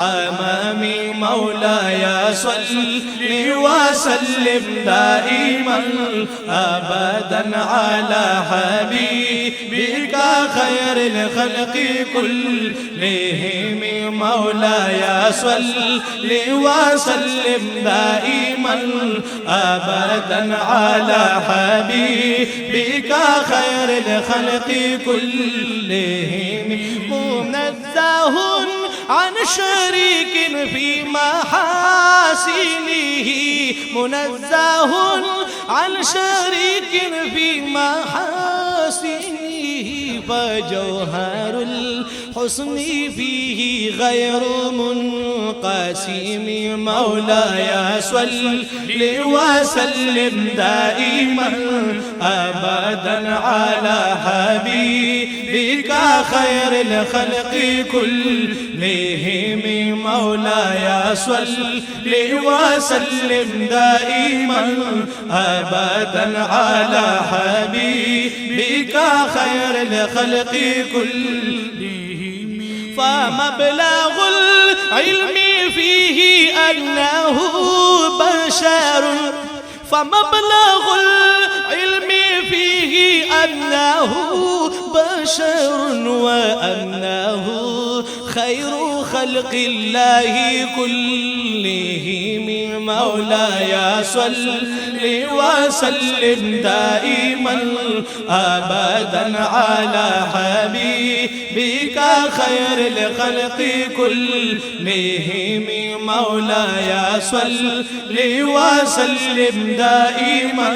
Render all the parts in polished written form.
أمامي مولاي صل وسلم دائما أبدا على حبيبك خير الخلق كلهم مولاي صل وسلم دائما أبدا على حبيبك خير الخلق كلهم منزه عن شريك في محاسنه منزه عن شريك في محاسنه فجوهر الحسن فيه غير منقسم مولاي صل وسلم دائما أبدا على حبيبك خير الخلق كلهم مولاي صل وسلم دائما أبدا على حبيبك خير الخلق كلهم فمبلغ العلم فيه أنه بشر فمبلغ العلم فيه أنه بشر وأنه خير خلق الله كلهم مولاي صل وسلم دائما أبدا على حبيبك خير الخلق كلهم مولاي صل وسلم دائما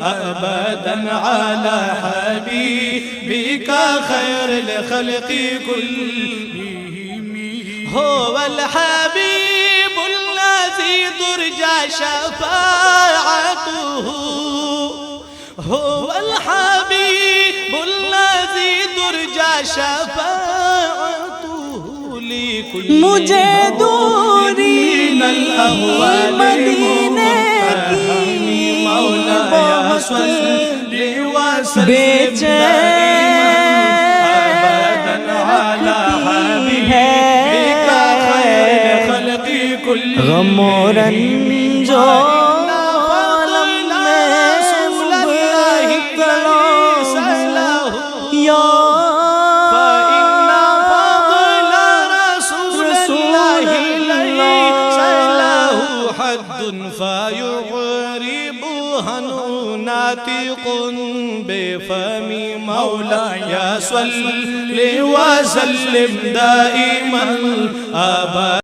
أبدا على حبيبك خير الخلق كلهم هو الحبيب الذي ترجى شفاعته هو الحبيب الذي ترجى شفاعته لكل مجھے دوری من الأهوال مدینے کی مولاي صل وسلم أبدا على حبيبك خير الخلق كلهم غم و رنج و عالم میں مبتلا یا فإن فضل رسول الله ليس له حد فيغرب هنو ناطق بفم مولاي صل وسلم دائما أبدا